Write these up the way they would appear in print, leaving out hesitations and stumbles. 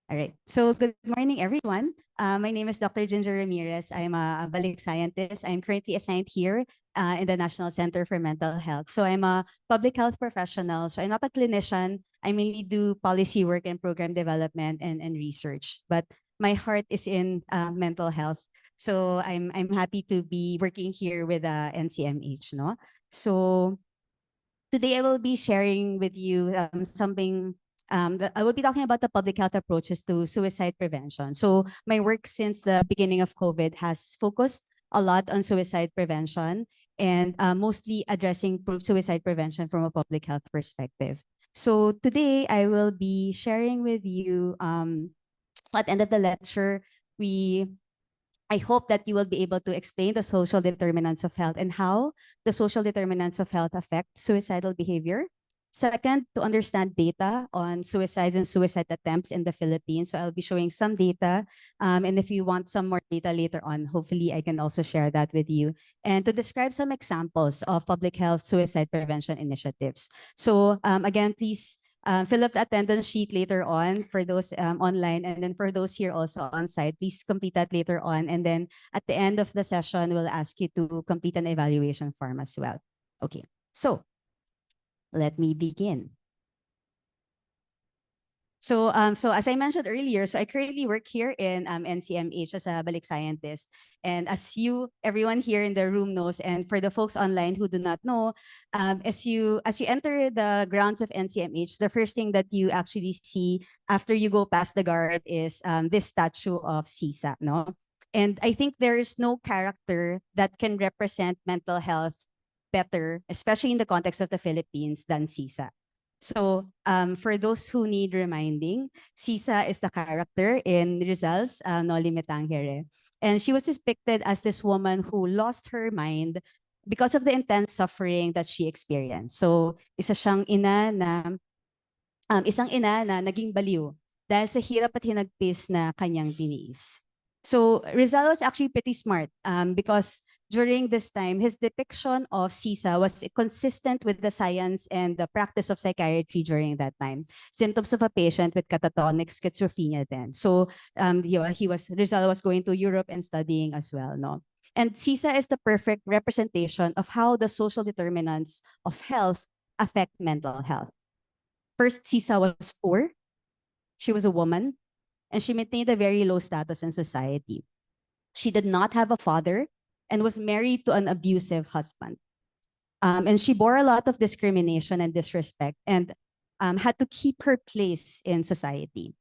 All right. So good morning, everyone. My name is Dr. Ginger Ramirez. I'm a Balik scientist. I'm currently assigned here in the National Center for Mental Health. So I'm a public health professional. So I'm not a clinician. I mainly do policy work and program development and research. But my heart is in mental health. So I'm happy to be working here with NCMH. No. So today I will be sharing with you something I will be talking about the public health approaches to suicide prevention. So my work since the beginning of COVID has focused a lot on suicide prevention and mostly addressing suicide prevention from a public health perspective. So today I will be sharing with you at the end of the lecture, we I hope that you will be able to explain the social determinants of health and how the social determinants of health affect suicidal behavior. Second, to understand data on suicides and suicide attempts in the Philippines. So I'll be showing some data. And if you want some more data later on, hopefully I can also share that with you. And to describe some examples of public health suicide prevention initiatives. So again, please fill up the attendance sheet later on for those online, and then for those here also on site, please complete that later on. And then at the end of the session, we'll ask you to complete an evaluation form as well. Okay, so let me begin. So as I mentioned earlier, so I currently work here in NCMH as a Balik scientist. And as everyone here in the room knows, and for the folks online who do not know, as you enter the grounds of NCMH, the first thing that you actually see after you go past the guard is this statue of Sisa, no? And I think there is no character that can represent mental health better, especially in the context of the Philippines, than Sisa. So for those who need reminding, Sisa is the character in Rizal's Noli Me Tangere. And she was depicted as this woman who lost her mind because of the intense suffering that she experienced. So isang ina na naging baliw dahil sa hirap at hinagpis na kanyang tiniis. So Rizal was actually pretty smart because during this time, his depiction of Sisa was consistent with the science and the practice of psychiatry during that time. Symptoms of a patient with catatonic schizophrenia then. So Rizal was going to Europe and studying as well, no? And Sisa is the perfect representation of how the social determinants of health affect mental health. First, Sisa was poor. She was a woman, and she maintained a very low status in society. She did not have a father and was married to an abusive husband. And she bore a lot of discrimination and disrespect and had to keep her place in society.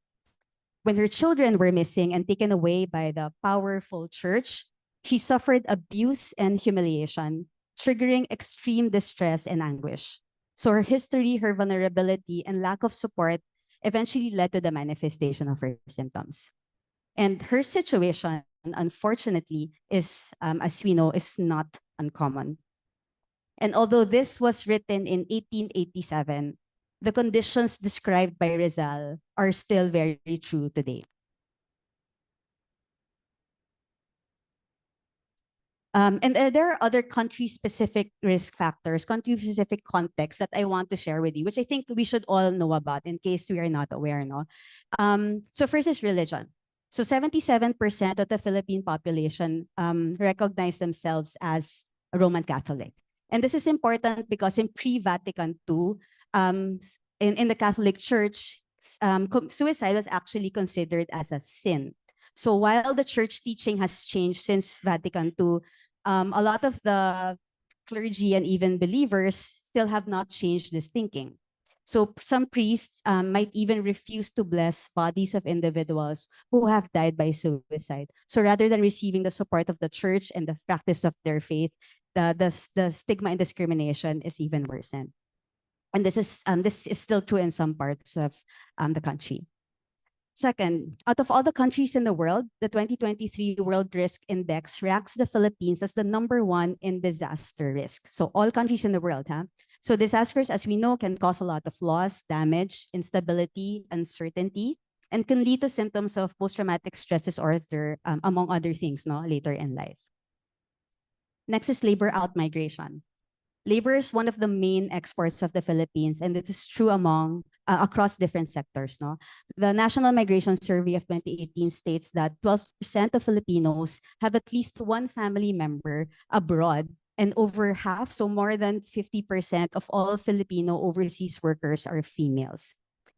When her children were missing and taken away by the powerful church, she suffered abuse and humiliation, triggering extreme distress and anguish. So her history, her vulnerability, and lack of support eventually led to the manifestation of her symptoms. And her situation, unfortunately, is, as we know, is not uncommon. And although this was written in 1887, the conditions described by Rizal are still very true today. And there are other country-specific risk factors, country-specific contexts that I want to share with you, which I think we should all know about in case we are not aware. No? So first is religion. So 77% of the Philippine population recognize themselves as a Roman Catholic. And this is important because in pre-Vatican II, in the Catholic Church, suicide was actually considered as a sin. So while the church teaching has changed since Vatican II, a lot of the clergy and even believers still have not changed this thinking. So some priests might even refuse to bless bodies of individuals who have died by suicide. So rather than receiving the support of the church and the practice of their faith, the stigma and discrimination is even worsened. And this is still true in some parts of the country. Second, out of all the countries in the world, the 2023 World Risk Index ranks the Philippines as the #1 in disaster risk. So all countries in the world, huh? So disasters, as we know, can cause a lot of loss, damage, instability, uncertainty, and can lead to symptoms of post-traumatic stress disorder, among other things, no, later in life. Next is labor out-migration. Labor is one of the main exports of the Philippines, and it is true among across different sectors. No, the National Migration Survey of 2018 states that 12% of Filipinos have at least one family member abroad, and over half, so more than 50% of all Filipino overseas workers are females.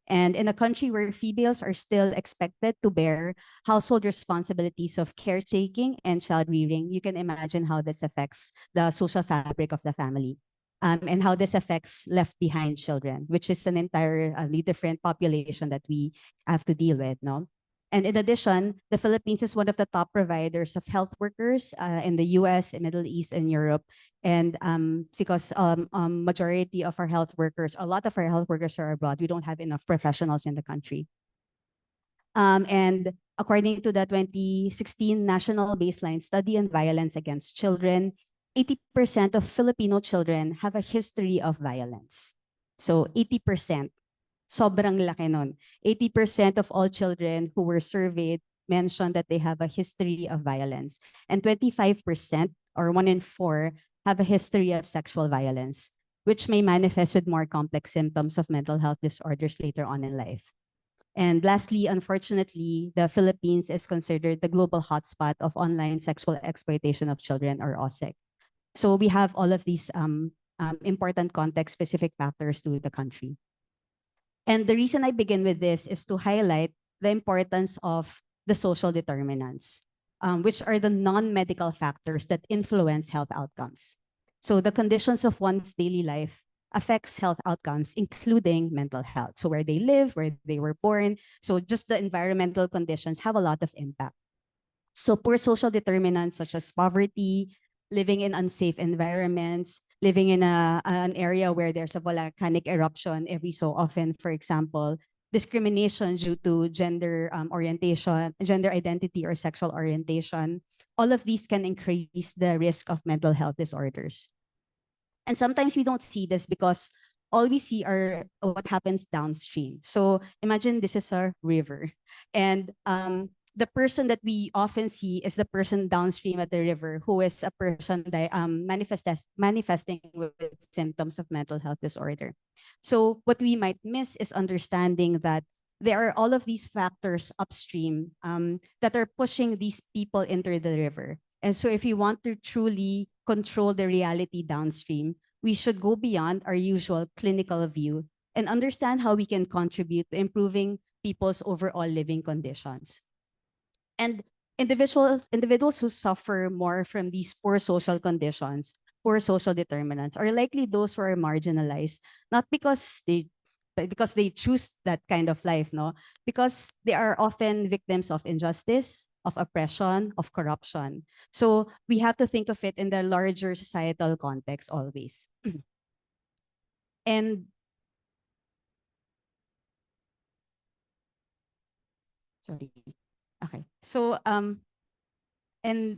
And in a country where females are still expected to bear household responsibilities of caretaking and child rearing, you can imagine how this affects the social fabric of the family. And how this affects left behind children, which is an entirely different population that we have to deal with, no? And in addition, the Philippines is one of the top providers of health workers in the US, in Middle East, and Europe. And because majority of our health workers, a lot of our health workers are abroad, we don't have enough professionals in the country. And according to the 2016 National Baseline Study on Violence Against Children, 80% of Filipino children have a history of violence. So 80%, sobrang laki nun. 80% of all children who were surveyed mentioned that they have a history of violence. And 25%, or 1 in 4, have a history of sexual violence, which may manifest with more complex symptoms of mental health disorders later on in life. And lastly, unfortunately, the Philippines is considered the global hotspot of online sexual exploitation of children, or OSEC. So we have all of these important context-specific factors to the country. And the reason I begin with this is to highlight the importance of the social determinants, which are the non-medical factors that influence health outcomes. So the conditions of one's daily life affects health outcomes, including mental health. So where they live, where they were born. So just the environmental conditions have a lot of impact. So poor social determinants such as poverty, living in unsafe environments, living in an area where there's a volcanic eruption every so often, for example, discrimination due to gender orientation, gender identity, or sexual orientation, all of these can increase the risk of mental health disorders. And sometimes we don't see this because all we see are what happens downstream. So imagine this is a river, and the person that we often see is the person downstream at the river who is a person that manifesting with symptoms of mental health disorder. So what we might miss is understanding that there are all of these factors upstream that are pushing these people into the river. And so if you want to truly control the reality downstream, we should go beyond our usual clinical view and understand how we can contribute to improving people's overall living conditions. And individuals who suffer more from these poor social conditions, poor social determinants, are likely those who are marginalized, not because they choose that kind of life, no, because they are often victims of injustice, of oppression, of corruption. So we have to think of it in the larger societal context always. And sorry. Okay. So and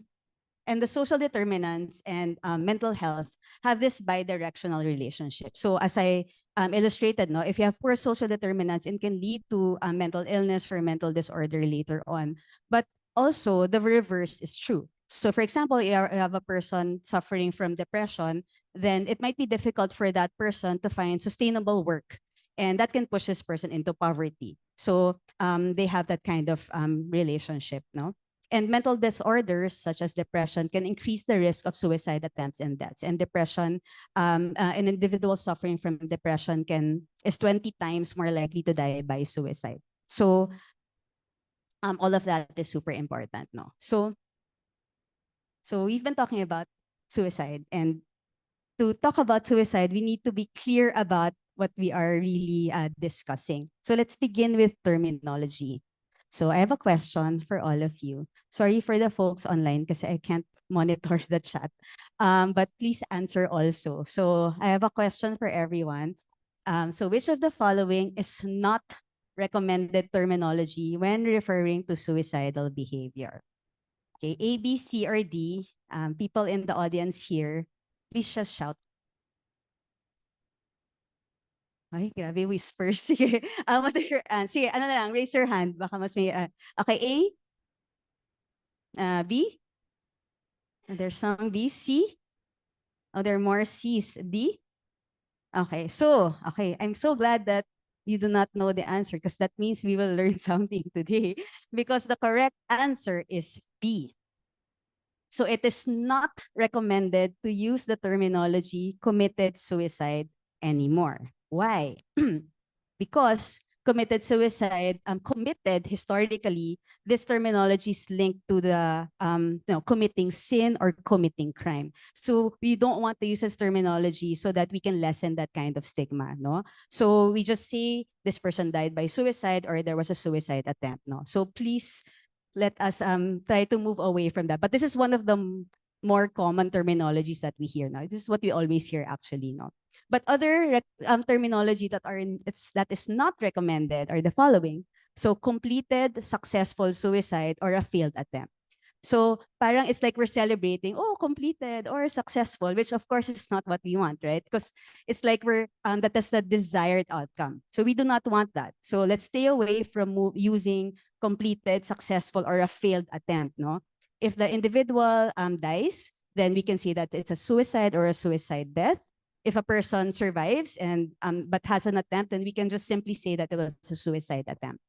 the social determinants and mental health have this bidirectional relationship. So as I illustrated, no, if you have poor social determinants, it can lead to mental illness or mental disorder later on. But also the reverse is true. So for example, you have a person suffering from depression, then it might be difficult for that person to find sustainable work. And that can push this person into poverty. So they have that kind of relationship, no? And mental disorders such as depression can increase the risk of suicide attempts and deaths. And depression, an individual suffering from depression is 20 times more likely to die by suicide. So all of that is super important, no? So we've been talking about suicide, and to talk about suicide, we need to be clear about what we are really discussing. So let's begin with terminology. So I have a question for all of you. Sorry for the folks online because I can't monitor the chat. But please answer also. So I have a question for everyone. So which of the following is not recommended terminology when referring to suicidal behavior? Okay, A, B, C, or D. People in the audience here, please just shout. Ay, grabe, whispers. Sige, what are your sige, ano na lang, raise your hand. Baka mas may, okay, A, B, there's some B, C, oh, there are more C's, D. Okay, so, okay, I'm so glad that you do not know the answer because that means we will learn something today because the correct answer is B. So it is not recommended to use the terminology committed suicide anymore. Why? Because committed suicide, committed historically, this terminology is linked to the committing sin or committing crime. So we don't want to use this terminology so that we can lessen that kind of stigma, no? So we just say this person died by suicide or there was a suicide attempt, no? So please let us try to move away from that. But this is one of the more common terminologies that we hear now. This is what we always hear actually, no? But other terminology that is not recommended are the following. So completed successful suicide or a failed attempt. So parang it's like we're celebrating, oh, completed or successful, which of course is not what we want, right? Because it's like we're that is the desired outcome. So we do not want that. So let's stay away from using completed, successful, or a failed attempt, no? If the individual dies, then we can say that it's a suicide or a suicide death. If a person survives and but has an attempt, then we can just simply say that it was a suicide attempt.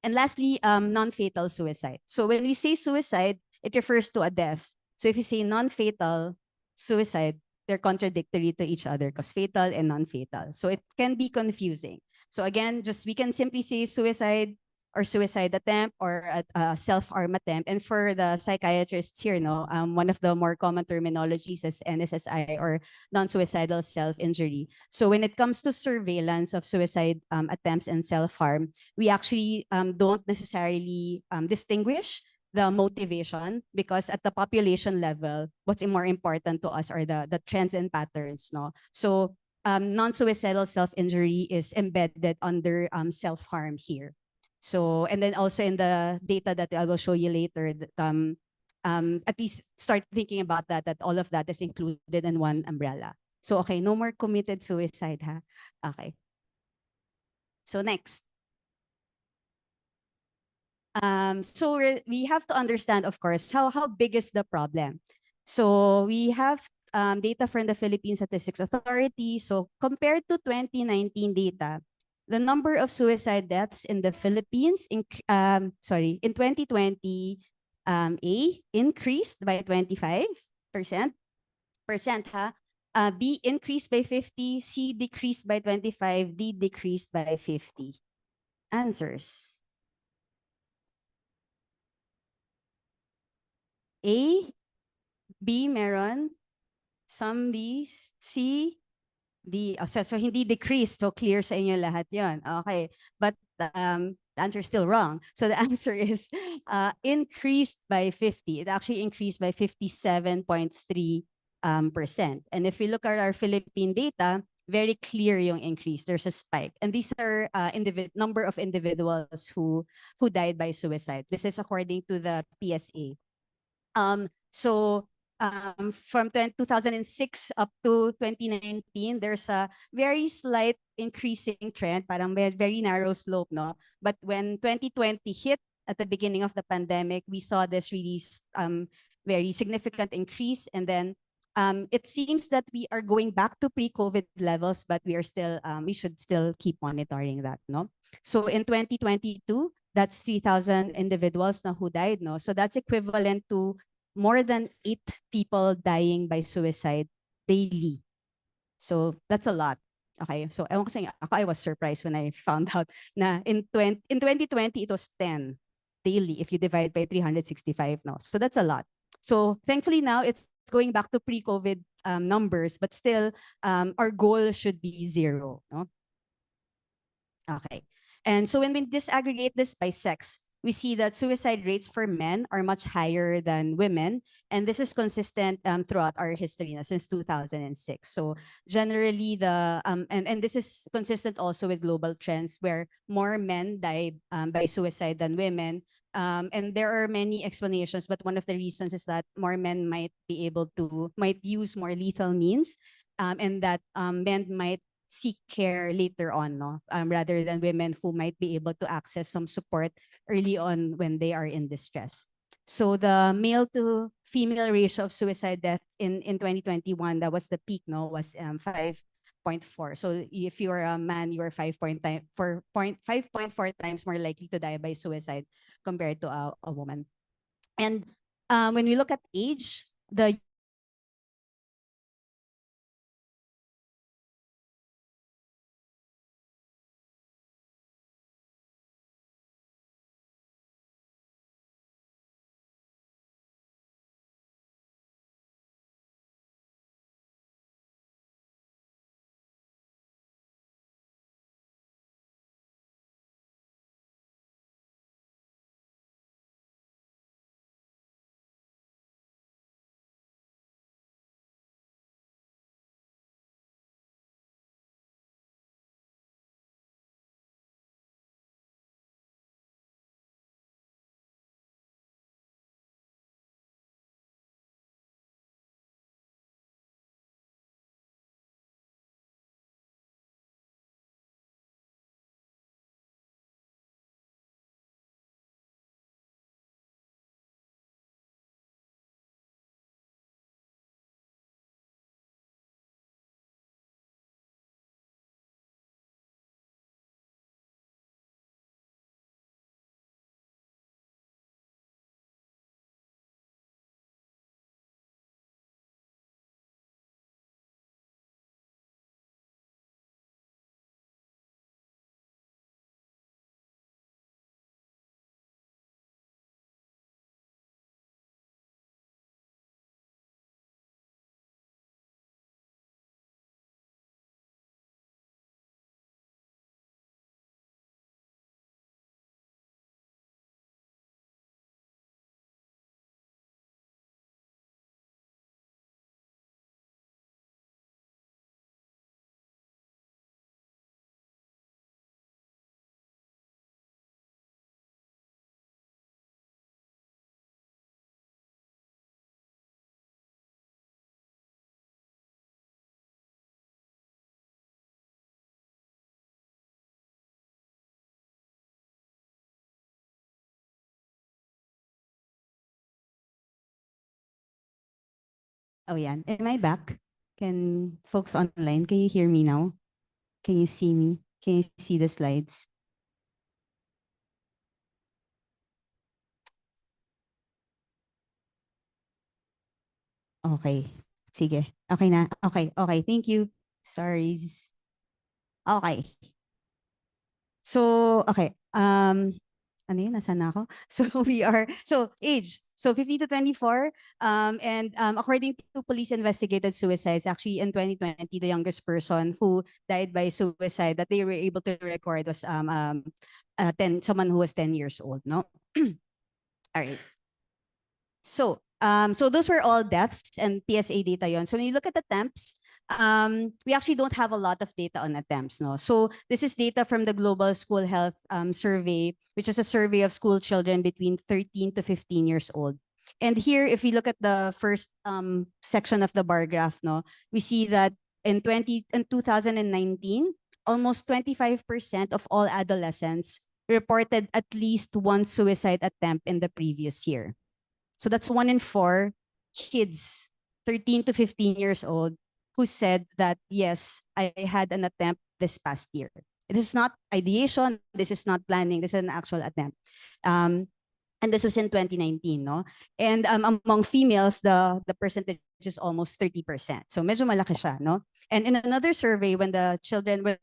And lastly, non-fatal suicide. So when we say suicide, it refers to a death. So if you say non-fatal suicide, they're contradictory to each other because fatal and non-fatal. So it can be confusing. So again, just we can simply say suicide or suicide attempt or a self-harm attempt. And for the psychiatrists here, no, one of the more common terminologies is NSSI or non-suicidal self-injury. So when it comes to surveillance of suicide attempts and self-harm, we actually don't necessarily distinguish the motivation because at the population level, what's more important to us are the trends and patterns, no? So non-suicidal self-injury is embedded under self-harm here. So, and then also in the data that I will show you later, that, at least start thinking about that all of that is included in one umbrella. So, okay, no more committed suicide, ha? Okay. So next. So we have to understand, of course, how big is the problem. So we have data from the Philippine Statistics Authority. So compared to 2019 data, the number of suicide deaths in the Philippines, in 2020, increased by 25%, ha? B increased by 50, C decreased by 25, D decreased by 50. Answers. A, B meron, some B, C, D. Oh, so hindi decreased. So clear sa inyo lahat yon. Okay. But the answer is still wrong. So the answer is increased by 50. It actually increased by 57.3%. And if we look at our Philippine data, very clear yung increase. There's a spike. And these are number of individuals who died by suicide. This is according to the PSA. So from 2006 up to 2019, there's a very slight increasing trend, parang very narrow slope, no? But when 2020 hit at the beginning of the pandemic, we saw this really very significant increase. And then it seems that we are going back to pre-COVID levels, but we are still, we should still keep monitoring that, no? So in 2022, that's 3,000 individuals na who died, no? So that's equivalent to more than 8 people dying by suicide daily. So that's a lot. Okay, so I was surprised when I found out na in 2020 it was 10 daily if you divide by 365 now. So that's a lot. So thankfully now it's going back to pre-COVID numbers, but still our goal should be 0. No? Okay. And so when we disaggregate this by sex, we see that suicide rates for men are much higher than women. And this is consistent throughout our history since 2006. So generally, and this is consistent also with global trends where more men die by suicide than women. And there are many explanations, but one of the reasons is that more men might use more lethal means, and that men might seek care later on, no? Rather than women who might be able to access some support early on when they are in distress. So the male to female ratio of suicide death in 2021, that was the peak, no, was 5.7 5.4. So if you're a man, you're 5.4 times more likely to die by suicide compared to a woman. And when we look at age, the oh yeah, am I back? Can folks online, can you hear me now? Can you see me? Can you see the slides? Okay. Sige. Okay na. Okay. Okay. Thank you. Sorry. Okay. So, okay. Ano yun? Nasaan na ako? So age. So 15 to 24. And according to police investigated suicides, actually in 2020, the youngest person who died by suicide that they were able to record was 10, someone who was 10 years old, no? All right. So those were all deaths and PSA data yon. So when you look at attempts, we actually don't have a lot of data on attempts, no. So this is data from the Global School Health Survey, which is a survey of school children between 13 to 15 years old. And here, if we look at the first section of the bar graph, no, we see that in 2019, almost 25% of all adolescents reported at least one suicide attempt in the previous year. So that's 1 in 4 kids, 13 to 15 years old, who said that, yes, I had an attempt this past year. This is not ideation. This is not planning. This is an actual attempt. And this was in 2019, no? And among females, the percentage is almost 30%. So medyo malaki siya, no? And in another survey, when the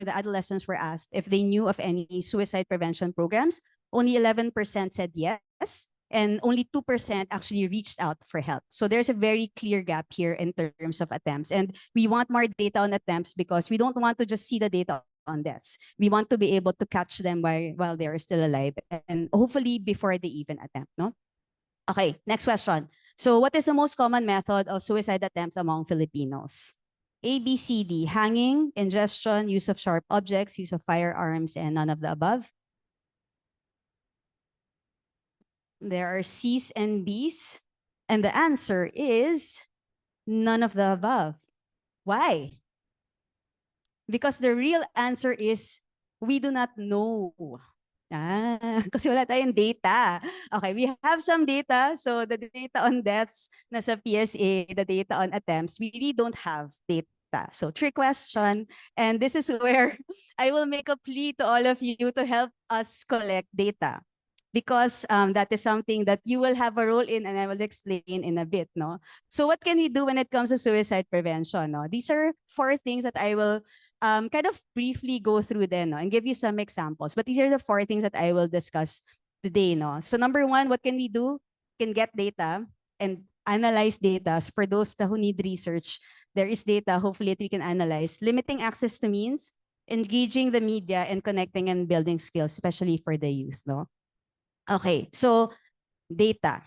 adolescents were asked if they knew of any suicide prevention programs, only 11% said yes, and only 2% actually reached out for help. So there's a very clear gap here in terms of attempts. And we want more data on attempts because we don't want to just see the data on deaths. We want to be able to catch them while they are still alive and hopefully before they even attempt, no? Okay, next question. So what is the most common method of suicide attempts among Filipinos? A, B, C, D, hanging, ingestion, use of sharp objects, use of firearms, and none of the above. There are C's and B's, and the answer is none of the above. Why? Because the real answer is we do not know. Kasi wala tayong data. Okay, we have some data. So the data on deaths nasa PSA, the data on attempts, we really don't have data data. So trick question, and this is where I will make a plea to all of you to help us collect data, because that is something that you will have a role in, and I will explain in a bit, no? So what can we do when it comes to suicide prevention, no? These are 4 things that I will kind of briefly go through then, no, and give you some examples. But these are the 4 things that I will discuss today, no? So number 1, what can we do? Can get data and analyze data. So for those who need research, there is data, hopefully, that we can analyze. Limiting access to means, engaging the media, and connecting and building skills, especially for the youth, no? Okay, so data.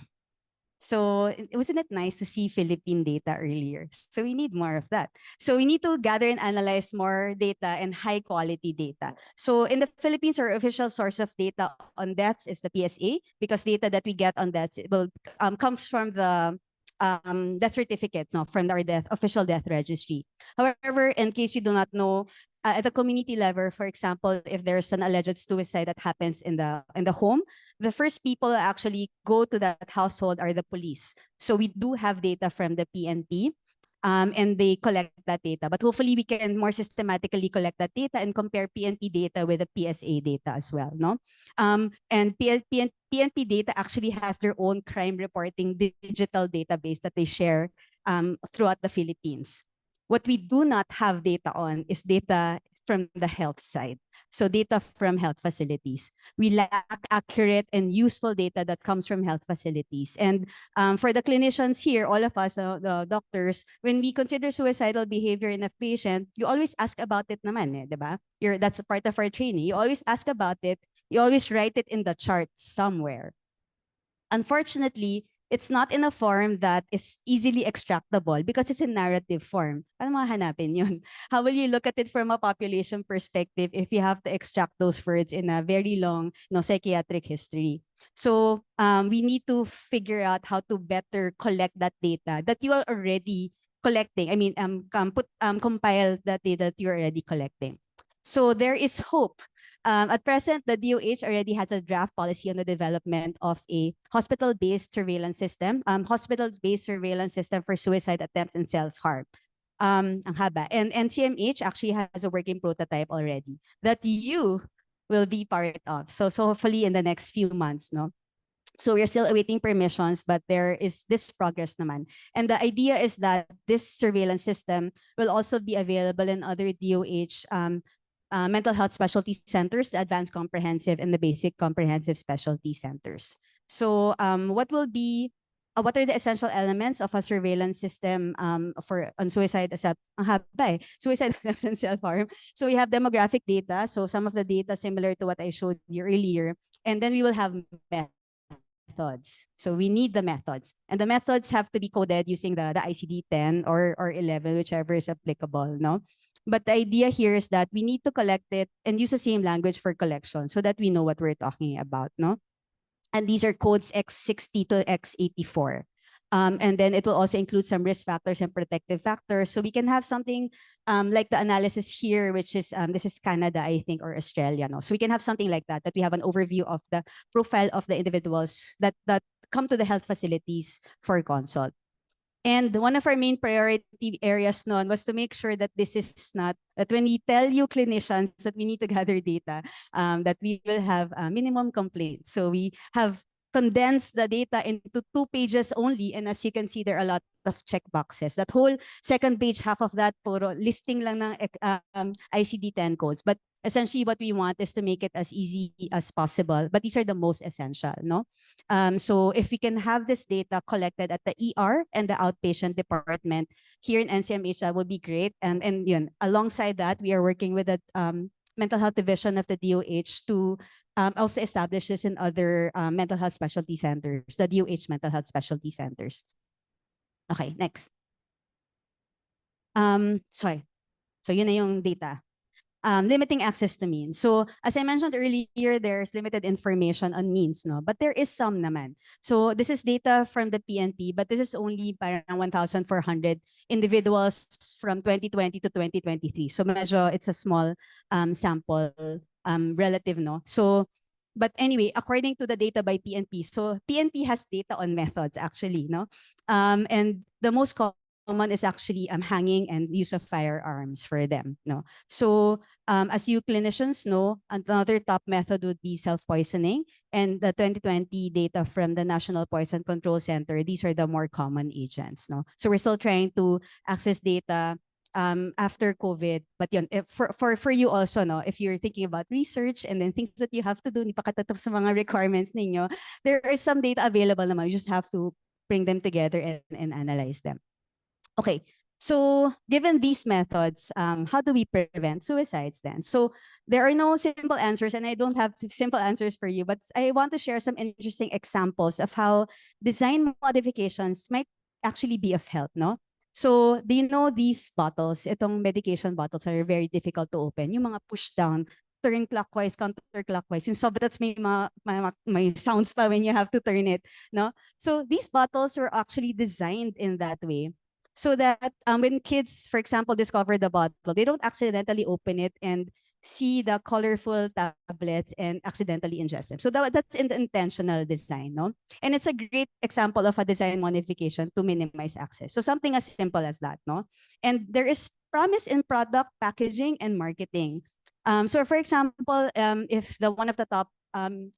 So wasn't it nice to see Philippine data earlier? So we need more of that. So we need to gather and analyze more data and high quality data. So in the Philippines, our official source of data on deaths is the PSA, because data that we get on deaths, it will comes from the death certificate, no, from our official death registry. However, in case you do not know, at the community level, for example, if there's an alleged suicide that happens in the home, the first people who actually go to that household are the police. So we do have data from the PNP, and they collect that data. But hopefully we can more systematically collect that data and compare PNP data with the PSA data as well, no? And PNP data actually has their own crime reporting digital database that they share throughout the Philippines. What we do not have data on is data from the health side. So data from health facilities. We lack accurate and useful data that comes from health facilities. And for the clinicians here, all of us, the doctors, when we consider suicidal behavior in a patient, you always ask about it naman, eh, diba? That's a part of our training. You always ask about it. You always write it in the chart somewhere. Unfortunately, it's not in a form that is easily extractable because it's in narrative form. Paano mahanapin yun? How will you look at it from a population perspective if you have to extract those words in a very long, psychiatric history? So we need to figure out how to better collect that data that you are already collecting. I mean, compile that data that you're already collecting. So there is hope. At present, the DOH already has a draft policy on the development of a hospital-based surveillance system, for suicide attempts and self-harm. Ang haba. And NCMH actually has a working prototype already that you will be part of. So hopefully in the next few months, no? So we're still awaiting permissions, but there is this progress naman. And the idea is that this surveillance system will also be available in other DOH mental health specialty centers, the advanced comprehensive and the basic comprehensive specialty centers. So what are the essential elements of a surveillance system on suicide suicide attempts and self-harm? So we have demographic data, so some of the data similar to what I showed you earlier, and then we will have methods. So we need the methods, and the methods have to be coded using the ICD-10 or 11, whichever is applicable, no? But the idea here is that we need to collect it and use the same language for collection so that we know what we're talking about, no? And these are codes X60 to X84. And then it will also include some risk factors and protective factors. So we can have something like the analysis here, which is, this is Canada, I think, or Australia. No? So we can have something like that we have an overview of the profile of the individuals that come to the health facilities for consult. And one of our main priority areas noon was to make sure that this is not, that when we tell you clinicians that we need to gather data, that we will have minimum complaints. So we have condensed the data into 2 pages only. And as you can see, there are a lot of check boxes. That whole second page, half of that, puro listing lang ng ICD-10 codes. But essentially what we want is to make it as easy as possible. But these are the most essential, no? So if we can have this data collected at the ER and the outpatient department here in NCMH, that would be great. And yun, alongside that, we are working with the mental health division of the DOH to also establish this in other mental health specialty centers, the DOH mental health specialty centers. Okay, next. Sorry. So yun na yung data. Limiting access to means. So as I mentioned earlier, there's limited information on means, no? But there is some naman. So this is data from the PNP, but this is only parang 1,400 individuals from 2020 to 2023. So medyo it's a small sample relative, no? So, but anyway, according to the data by PNP, so PNP has data on methods actually, no? And the most common common is actually hanging and use of firearms for them. No, so as you clinicians know, another top method would be self-poisoning, and the 2020 data from the National Poison Control Center, these are the more common agents. No, so we're still trying to access data after COVID. But yun, if for you also, no, if you're thinking about research and then things that you have to do, ni pakatatap sa mga requirements ninyo, there are some data available naman. You just have to bring them together and analyze them. Okay, so given these methods, how do we prevent suicides then? So there are no simple answers, and I don't have simple answers for you, but I want to share some interesting examples of how design modifications might actually be of help, no? So do you know these bottles, itong medication bottles are very difficult to open, yung mga push down, turn clockwise, counterclockwise, yung that's may sounds pa when you have to turn it, no? So these bottles were actually designed in that way so that when kids, for example, discover the bottle, they don't accidentally open it and see the colorful tablets and accidentally ingest them. So that's in the intentional design, no? And it's a great example of a design modification to minimize access. So something as simple as that, no? And there is promise in product packaging and marketing. So for example, if one of the top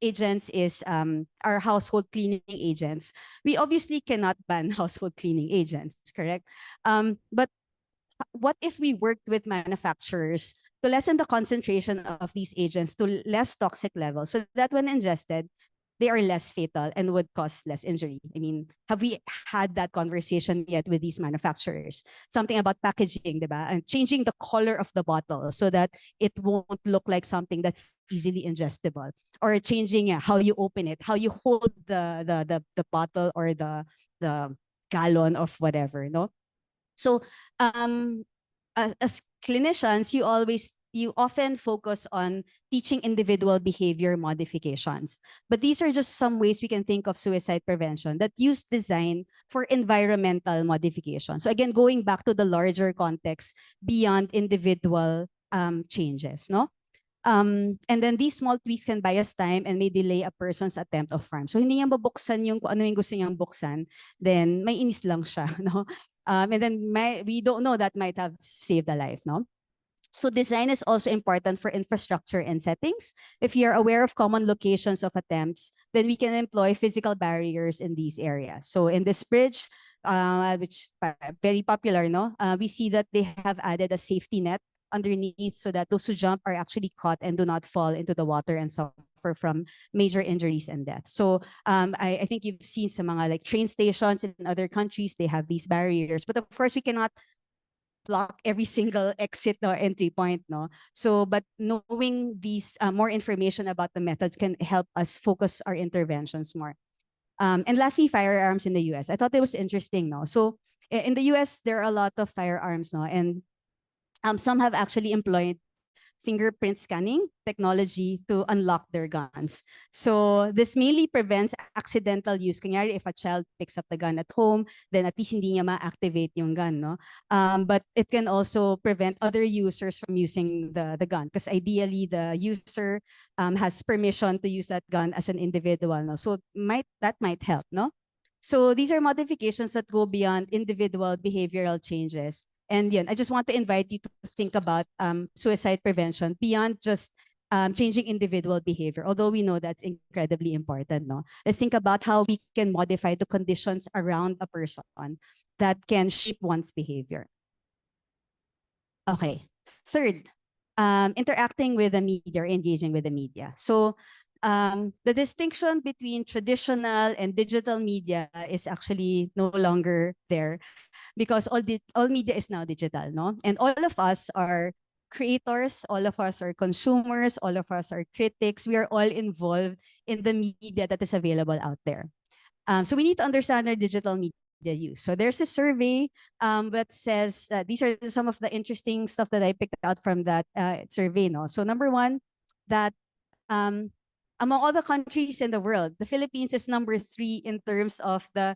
agents is our household cleaning agents, we obviously cannot ban household cleaning agents, correct? But what if we worked with manufacturers to lessen the concentration of these agents to less toxic levels so that when ingested, they are less fatal and would cause less injury? I mean, have we had that conversation yet with these manufacturers? Something about packaging, diba? And changing the color of the bottle so that it won't look like something that's easily ingestible, or changing how you open it, how you hold the bottle or the gallon of whatever, no? So as clinicians, you often focus on teaching individual behavior modifications. But these are just some ways we can think of suicide prevention that use design for environmental modification. So again, going back to the larger context beyond individual changes, no? And then these small tweaks can buy us time and may delay a person's attempt of harm. So hindi niya mabuksan yung kung ano yung gusto niyang buksan, then may inis lang siya, no? And then we don't know, that might have saved a life, no? So design is also important for infrastructure and settings. If you're aware of common locations of attempts, then we can employ physical barriers in these areas. So in this bridge, which very popular, no? We see that they have added a safety net underneath so that those who jump are actually caught and do not fall into the water and suffer from major injuries and death. So I think you've seen some mga like train stations in other countries, they have these barriers. But of course, we cannot block every single exit or entry point, no? So, but knowing these more information about the methods can help us focus our interventions more. And lastly, firearms in the US. I thought it was interesting, no? So in the US, there are a lot of firearms, no? And some have actually employed fingerprint scanning technology to unlock their guns. So this mainly prevents accidental use. Kunyari, if a child picks up the gun at home, then at least hindi niya ma-activate yung gun, no? But it can also prevent other users from using the gun, because ideally the user has permission to use that gun as an individual, no? So that might help, no? So these are modifications that go beyond individual behavioral changes. And I just want to invite you to think about suicide prevention beyond just changing individual behavior, although we know that's incredibly important, no? Let's think about how we can modify the conditions around a person that can shape one's behavior. Okay, third, interacting with the media or engaging with the media. So the distinction between traditional and digital media is actually no longer there, because all media is now digital, no? And all of us are creators, all of us are consumers, all of us are critics. We are all involved in the media that is available out there. So we need to understand our digital media use. So there's a survey that says that these are some of the interesting stuff that I picked out from that survey, no? So number one, that among all the countries in the world, the Philippines is number 3 in terms of the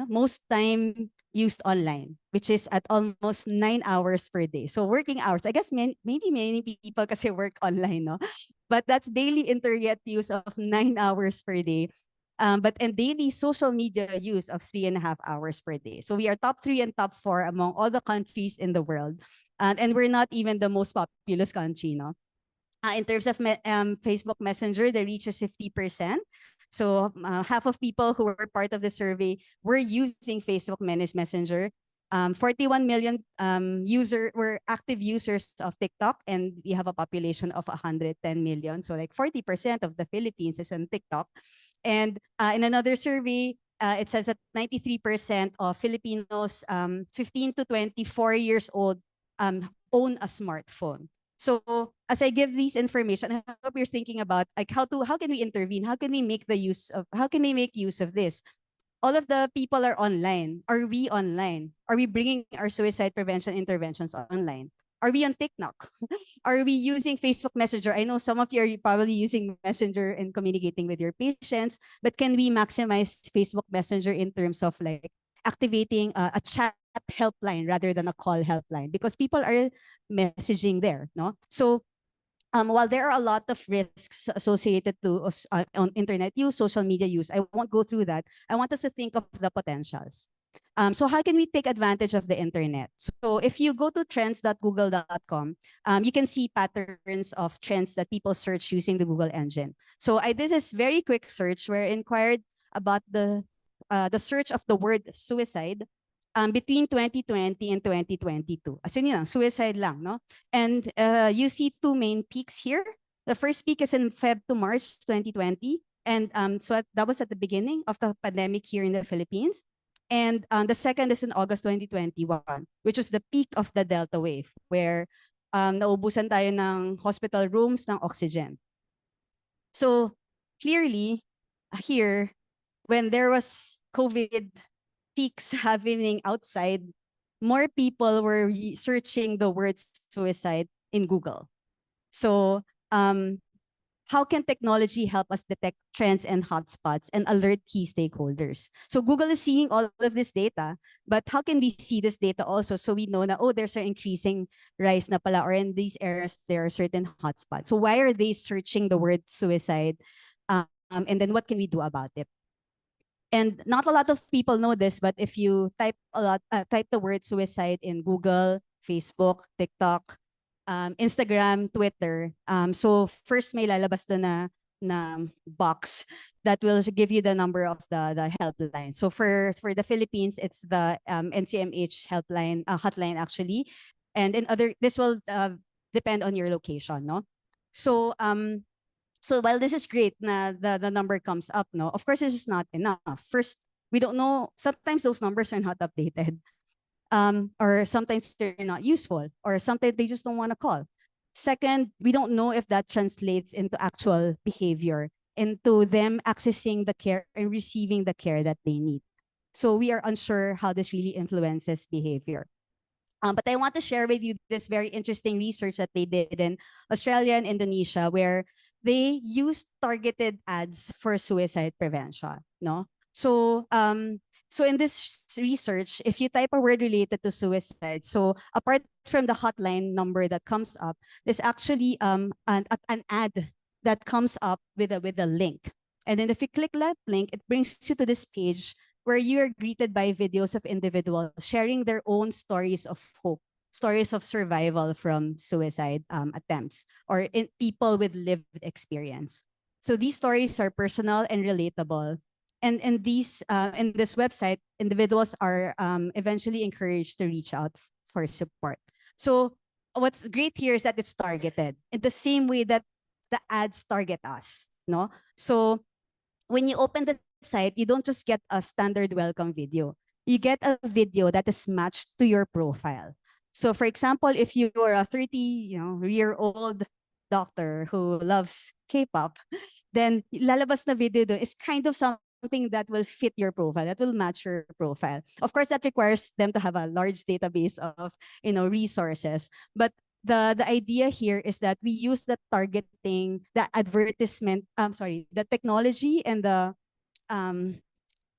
most time used online, which is at almost 9 hours per day. So working hours, I guess maybe many people kasi work online, no? But that's daily internet use of 9 hours per day. but and daily social media use of 3.5 hours per day. So we are top 3 and top 4 among all the countries in the world. And we're not even the most populous country, no? In terms of Facebook Messenger, the reach is 50%. So half of people who were part of the survey were using Facebook Messenger. 41 million were active users of TikTok, and we have a population of 110 million. So like 40% of the Philippines is on TikTok. And in another survey, it says that 93% of Filipinos 15 to 24 years old own a smartphone. So as I give these information, I hope you're thinking about like how can we intervene? How can we make use of this? All of the people are online. Are we online? Are we bringing our suicide prevention interventions online? Are we on TikTok? Are we using Facebook Messenger? I know some of you are probably using Messenger and communicating with your patients, but can we maximize Facebook Messenger in terms of like activating a chat helpline rather than a call helpline? Because people are messaging there, no? So while there are a lot of risks associated to on internet use, social media use, I won't go through that. I want us to think of the potentials. So how can we take advantage of the internet? So if you go to trends.google.com, you can see patterns of trends that people search using the Google engine. So I did this very quick search where I inquired about the search of the word suicide between 2020 and 2022. As in yun lang, suicide lang, no? And you see two main peaks here. The first peak is in Feb to March 2020. And that was at the beginning of the pandemic here in the Philippines. And the second is in August 2021, which was the peak of the Delta wave, where naubusan tayo ng hospital rooms ng oxygen. So clearly, here, when there was COVID peaks happening outside, more people were searching the word suicide in Google. So how can technology help us detect trends and hotspots and alert key stakeholders? So Google is seeing all of this data, but how can we see this data also so we know that, oh, there's an increasing rise na pala, or in these areas, there are certain hotspots. So why are they searching the word suicide? And then what can we do about it? And not a lot of people know this, but if you type the word suicide in Google, Facebook, TikTok, Instagram, Twitter, so first may lalabas doon na box that will give you the number of the helpline. So for the Philippines, it's the NCMH helpline hotline actually, and this will depend on your location, no? So so while this is great na the number comes up, no, of course this is not enough. First, we don't know, sometimes those numbers are not updated. Or sometimes they're not useful, or sometimes they just don't want to call. Second, we don't know if that translates into actual behavior, into them accessing the care and receiving the care that they need. So we are unsure how this really influences behavior. But I want to share with you this very interesting research that they did in Australia and Indonesia, where they used targeted ads for suicide prevention. No, so so in this research, if you type a word related to suicide, so apart from the hotline number that comes up, there's actually an ad that comes up with a link, and then if you click that link, it brings you to this page where you are greeted by videos of individuals sharing their own stories of hope, stories of survival from suicide attempts, or in people with lived experience. So these stories are personal and relatable. And in this website, individuals are eventually encouraged to reach out for support. So what's great here is that it's targeted in the same way that the ads target us, no? So when you open the site, you don't just get a standard welcome video. You get a video that is matched to your profile. So for example, if you are a 30-year-old doctor who loves K-pop, then lalabas na video doon is kind of something that will fit your profile, that will match your profile. Of course, that requires them to have a large database of resources. But the idea here is that we use the targeting, the advertisement, the technology and the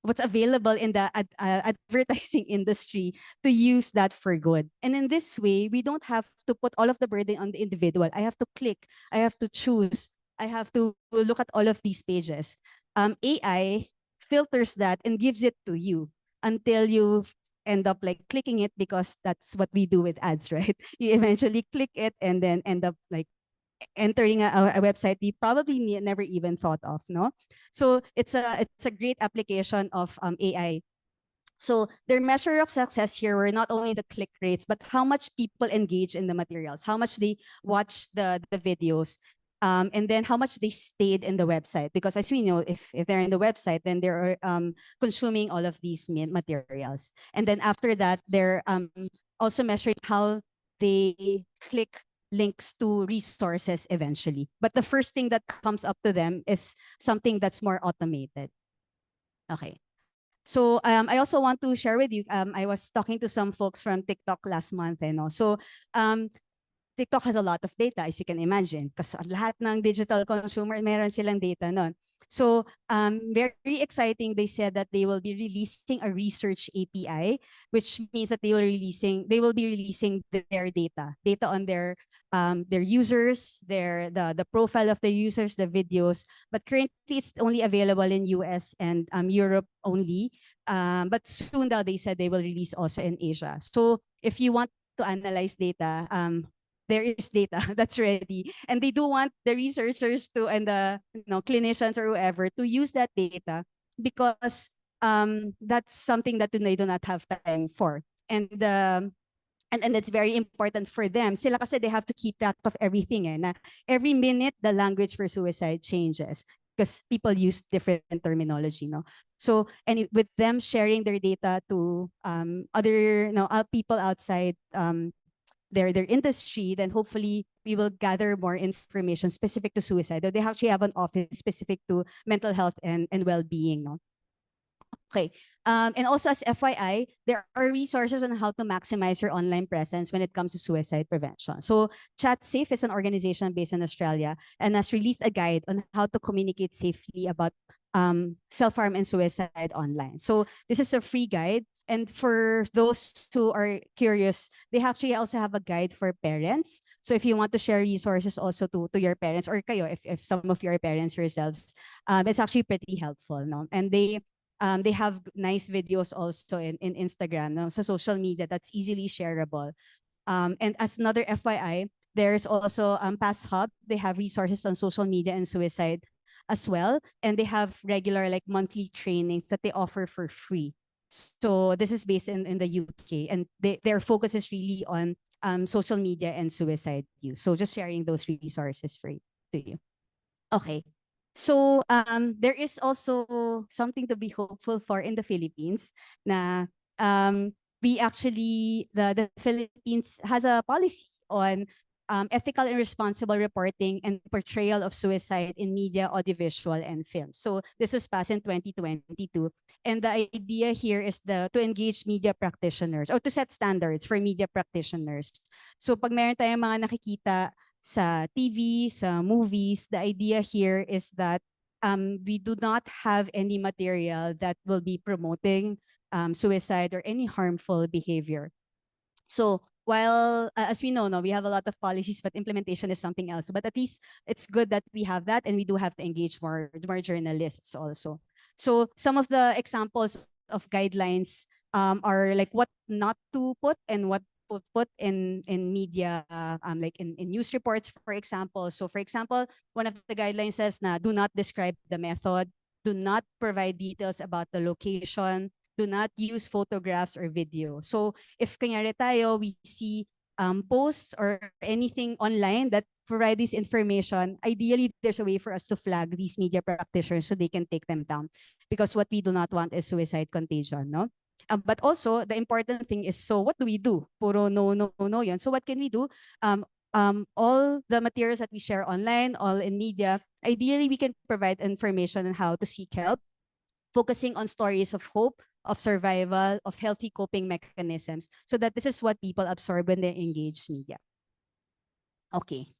what's available in the advertising industry to use that for good. And in this way, we don't have to put all of the burden on the individual. I have to click, I have to choose, I have to look at all of these pages. AI filters that and gives it to you until you end up like clicking it, because that's what we do with ads, right? You eventually click it and then end up like entering a website you probably never even thought of, no? So it's a great application of AI. So their measure of success here were not only the click rates, but how much people engage in the materials, how much they watch the videos, and then how much they stayed in the website. Because as we know, if they're in the website, then they're consuming all of these materials. And then after that, they're also measuring how they click links to resources eventually. But the first thing that comes up to them is something that's more automated. Okay. So I also want to share with you, I was talking to some folks from TikTok last month, So TikTok has a lot of data, as you can imagine, because lahat ng digital consumer, meron silang data nun. So very exciting, they said that they will be releasing a research API, which means that they will be releasing their data on their users, the profile of the users, the videos. But currently it's only available in US and Europe only. But soon now they said they will release also in Asia. So if you want to analyze data, there is data that's ready, and they do want the researchers to, and the clinicians or whoever, to use that data, because that's something that they do not have time for. And it's very important for them. Sila kasi they have to keep track of everything, na every minute the language for suicide changes because people use different terminology, no? So, and with them sharing their data to other people outside their industry, then hopefully we will gather more information specific to suicide. They actually have an office specific to mental health and well-being, no? Okay. And also, as FYI, there are resources on how to maximize your online presence when it comes to suicide prevention. So ChatSafe is an organization based in Australia and has released a guide on how to communicate safely about self-harm and suicide online. So this is a free guide. And for those who are curious, they actually also have a guide for parents. So if you want to share resources also to your parents, or kayo, if some of your parents yourselves, it's actually pretty helpful, no? And they have nice videos also in Instagram, no? So social media that's easily shareable. And as another FYI, there's also Pass Hub. They have resources on social media and suicide as well. And they have regular like monthly trainings that they offer for free. So this is based in the UK, and their focus is really on social media and suicide use. So just sharing those resources for you, to you. Okay. So there is also something to be hopeful for in the Philippines. Na we actually, the Philippines has a policy on ethical and responsible reporting and portrayal of suicide in media, audiovisual, and film. So this was passed in 2022. And the idea here is to engage media practitioners, or to set standards for media practitioners. So pag meron tayong mga nakikita sa TV, sa movies, the idea here is that we do not have any material that will be promoting suicide or any harmful behavior. So while, as we know, no, we have a lot of policies, but implementation is something else. But at least it's good that we have that, and we do have to engage more journalists also. So some of the examples of guidelines are like what not to put and what put in media, like in news reports, for example. So for example, one of the guidelines says na do not describe the method, do not provide details about the location, do not use photographs or video. So if kanyari tayo, we see posts or anything online that provide this information, ideally there's a way for us to flag these media practitioners so they can take them down. Because what we do not want is suicide contagion, no? But also, the important thing is, so what do we do? Puro no, no, no yun. So what can we do? All the materials that we share online, all in media, ideally we can provide information on how to seek help, focusing on stories of hope, of survival, of healthy coping mechanisms, so that this is what people absorb when they engage media. Okay.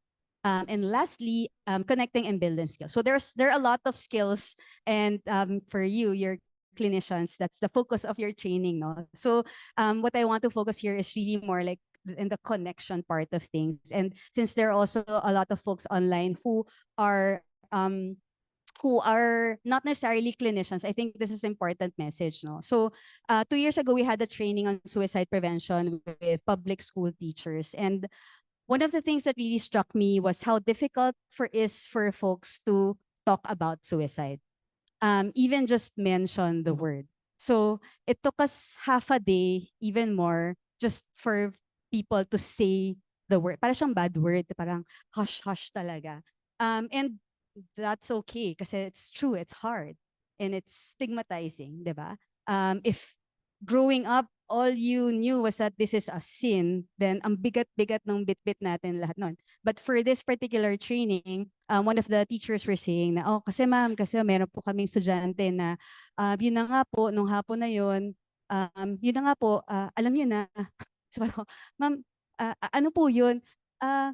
And lastly, connecting and building skills. So there are a lot of skills, and for you, your clinicians, that's the focus of your training, no? So what I want to focus here is really more like in the connection part of things. And since there are also a lot of folks online who are who are not necessarily clinicians. I think this is important message, no? So 2 years ago, we had a training on suicide prevention with public school teachers. And one of the things that really struck me was how difficult for folks to talk about suicide. Even just mention the word. So it took us half a day, even more, just for people to say the word. Parang siyang bad word, parang hush-hush talaga. And that's okay kasi it's true, it's hard, and it's stigmatizing, di ba? If growing up, all you knew was that this is a sin, then ang bigat-bigat ng bit-bit natin lahat nun. But for this particular training, one of the teachers were saying na, oh, kasi ma'am, kasi meron po kaming estudyante na, yun na nga po, nung hapon na yun na nga po, alam niyo na. So, parang, ma'am, ano po yun? Ah,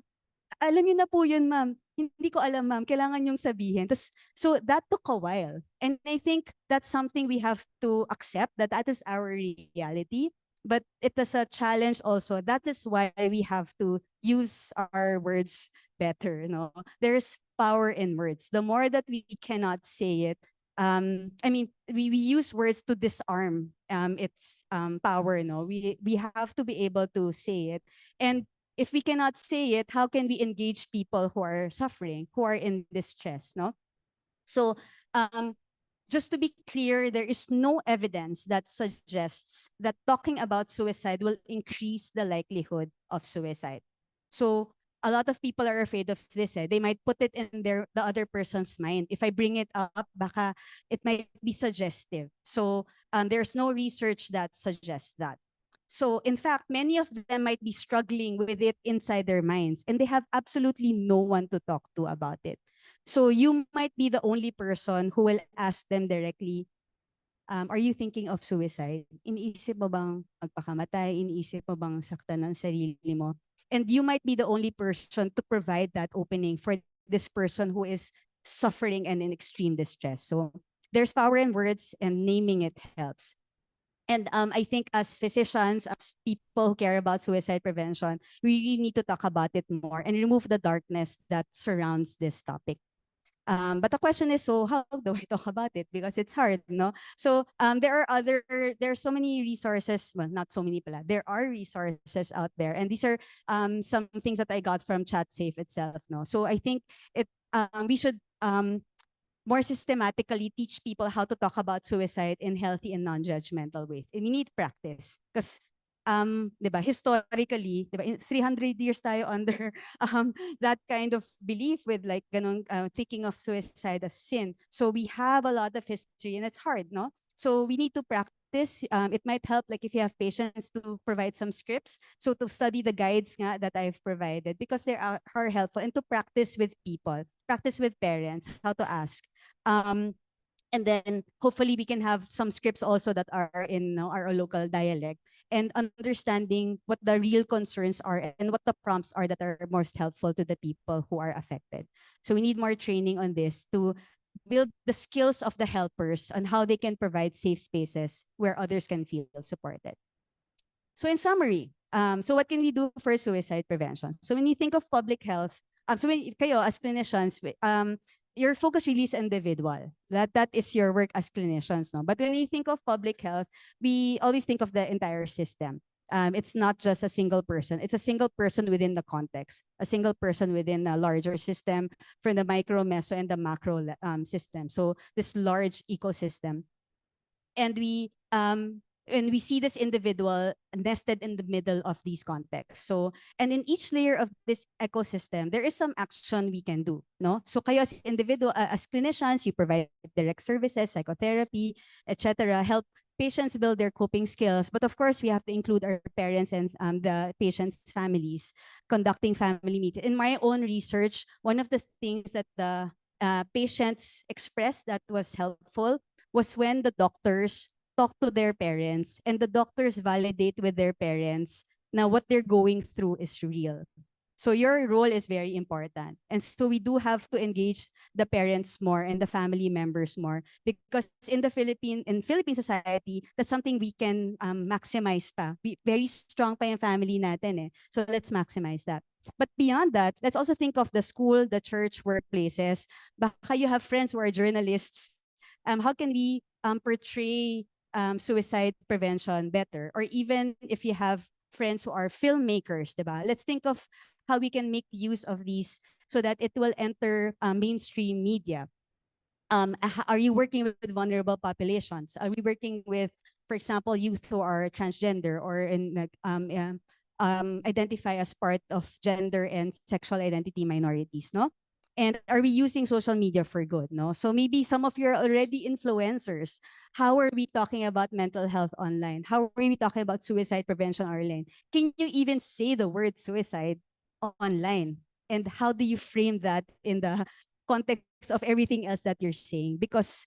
alam niyo na po yun, ma'am. Hindi ko alam, ma'am. Kailangan niyong sabihin. So that took a while. And I think that's something we have to accept, that that is our reality. But it is a challenge also. That is why we have to use our words better. No? There's power in words. The more that we cannot say it, we use words to disarm its power. No? We have to be able to say it. And if we cannot say it, how can we engage people who are suffering, who are in distress, no? So, just to be clear, there is no evidence that suggests that talking about suicide will increase the likelihood of suicide. So, a lot of people are afraid of this. They might put it in the other person's mind. If I bring it up, baka it might be suggestive. So, there's no research that suggests that. So, in fact, many of them might be struggling with it inside their minds, and they have absolutely no one to talk to about it. So, you might be the only person who will ask them directly, are you thinking of suicide? Iniisip mo bang magpakamatay? Iniisip mo bang saktan ng sarili mo? And you might be the only person to provide that opening for this person who is suffering and in extreme distress. So, there's power in words, and naming it helps. And I think as physicians, as people who care about suicide prevention, we really need to talk about it more and remove the darkness that surrounds this topic. But the question is, so how do I talk about it? Because it's hard, no? So there are so many resources, well, not so many pala. There are resources out there. And these are some things that I got from ChatSafe itself, no? So I think we should more systematically teach people how to talk about suicide in healthy and non-judgmental ways. And we need practice because diba, historically, diba, in 300 years tayo under that kind of belief with like ganun, thinking of suicide as sin. So we have a lot of history and it's hard, no? So we need to practice. It might help like if you have patients to provide some scripts. So to study the guides nga that I've provided because they are helpful, and to practice with people, practice with parents, how to ask. And then hopefully we can have some scripts also that are in our local dialect, and understanding what the real concerns are and what the prompts are that are most helpful to the people who are affected. So we need more training on this to build the skills of the helpers on how they can provide safe spaces where others can feel supported. So in summary, so what can we do for suicide prevention? So when you think of public health, so when kayo as clinicians, your focus really is individual. That is your work as clinicians, no? But when we think of public health, we always think of the entire system. It's not just a single person. It's a single person within the context, a single person within a larger system, from the micro, meso, and the macro system. So this large ecosystem. And we see this individual nested in the middle of these contexts. So, and in each layer of this ecosystem, there is some action we can do, no? So kayo as individual, as clinicians, you provide direct services, psychotherapy, etc., help patients build their coping skills. But of course, we have to include our parents and the patients' families, conducting family meetings. In my own research, one of the things that the patients expressed that was helpful was when the doctors talk to their parents and the doctors validate with their parents now what they're going through is real. So your role is very important. And so we do have to engage the parents more and the family members more, because in Philippine society, that's something we can maximize pa. Very strong pa yung family natin eh. So let's maximize that. But beyond that, let's also think of the school, the church, workplaces. Baka you have friends who are journalists. How can we portray suicide prevention better? Or even if you have friends who are filmmakers, diba? Let's think of how we can make use of these so that it will enter mainstream media. Are you working with vulnerable populations? Are we working with, for example, youth who are transgender or in like identify as part of gender and sexual identity minorities, no? And are we using social media for good, no? So maybe some of you are already influencers. How are we talking about mental health online? How are we talking about suicide prevention online? Can you even say the word suicide online? And how do you frame that in the context of everything else that you're saying? Because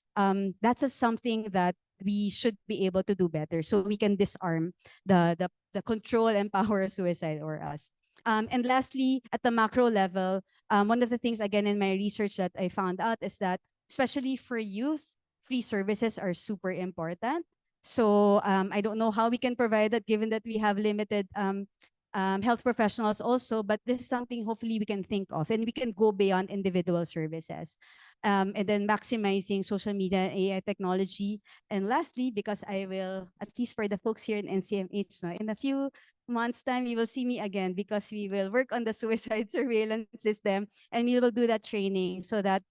that's something that we should be able to do better so we can disarm the control and power of suicide or us. And lastly, at the macro level, one of the things again in my research that I found out is that especially for youth, free services are super important. So I don't know how we can provide that given that we have limited health professionals also, but this is something hopefully we can think of and we can go beyond individual services. And then maximizing social media and AI technology. And lastly, because I will, at least for the folks here in NCMH, no, in a few months' time, you will see me again because we will work on the suicide surveillance system and we will do that training so that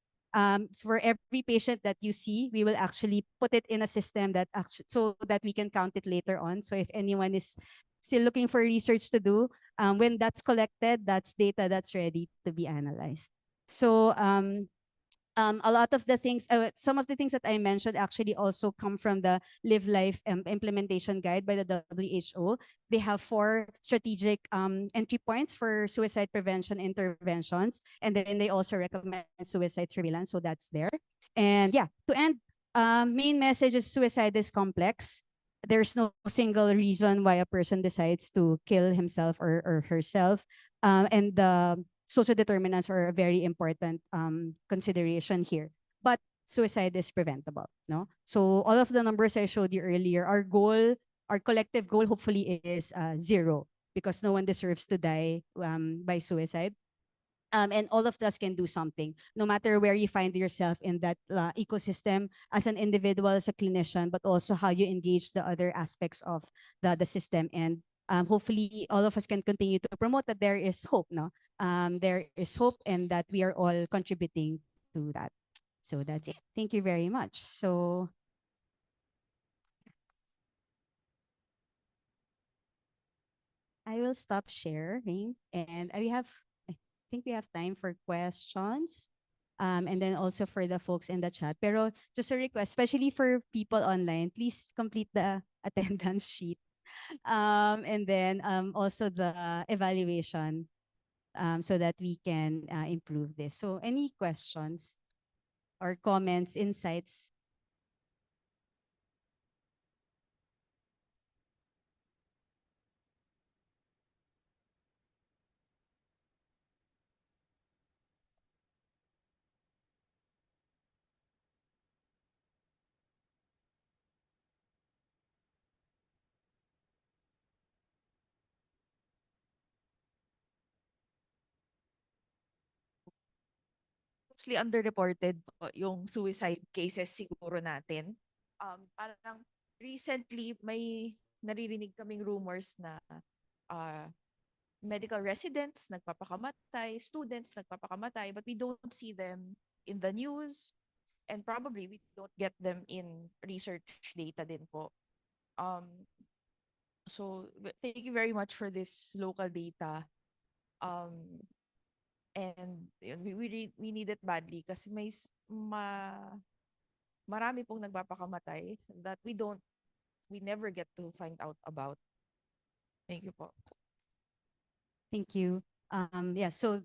for every patient that you see, we will actually put it in a system that actually so that we can count it later on. So if anyone is still looking for research to do, when that's collected, that's data that's ready to be analyzed. So a lot of the things, some of the things that I mentioned actually also come from the Live Life Implementation Guide by the WHO. They have 4 strategic entry points for suicide prevention interventions. And then they also recommend suicide surveillance. So that's there. And yeah, to end, main message is suicide is complex. There's no single reason why a person decides to kill himself or herself. And the social determinants are a very important consideration here. But suicide is preventable, no? So all of the numbers I showed you earlier, our goal, our collective goal, hopefully is 0 because no one deserves to die by suicide. And all of us can do something, no matter where you find yourself in that ecosystem as an individual, as a clinician, but also how you engage the other aspects of the system. And hopefully all of us can continue to promote that there is hope, no? There is hope and that we are all contributing to that. So that's it. Thank you very much. So I will stop sharing and I think we have time for questions. And then also for the folks in the chat. Pero just a request, especially for people online, please complete the attendance sheet. And then also the evaluation so that we can improve this. So any questions or comments, insights? Mostly underreported po yung suicide cases siguro natin. Parang recently may naririnig kaming rumors na uh, medical residents nagpapakamatay, students nagpapakamatay, but we don't see them in the news and probably we don't get them in research data din po. Um, thank you very much for this local data. Um, and yun, we need it badly kasi marami pong nagpapakamatay that we never get to find out about. Thank you po. Thank you. Yeah, so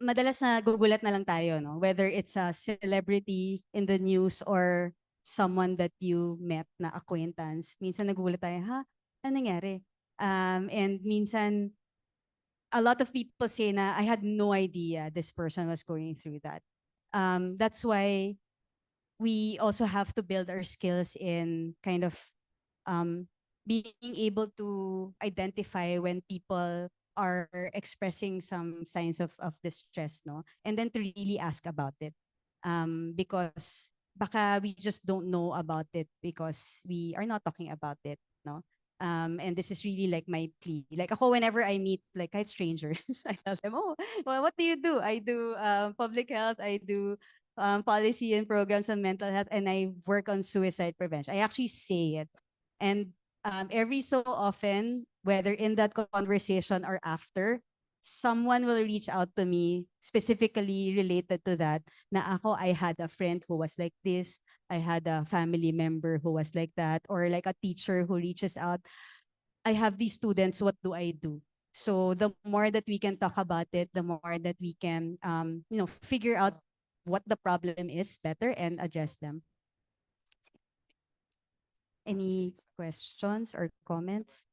madalas na gugulat na lang tayo, no? Whether it's a celebrity in the news or someone that you met na acquaintance. Minsan nagugulat tayo, ha? Ano nangyari? And minsan, a lot of people say na, I had no idea this person was going through that. That's why we also have to build our skills in kind of um, being able to identify when people are expressing some signs of distress, no? And then to really ask about it. Because baka we just don't know about it because we are not talking about it, no? And this is really like my plea. Like ako, whenever I meet like kahit strangers, I tell them, oh, well, what do you do? I do public health, I do policy and programs on mental health, and I work on suicide prevention. I actually say it. And every so often, whether in that conversation or after, someone will reach out to me specifically related to that, na ako, I had a friend who was like this, I had a family member who was like that, or like a teacher who reaches out, I have these students, what do I do? So the more that we can talk about it, the more that we can, figure out what the problem is better and address them. Any questions or comments?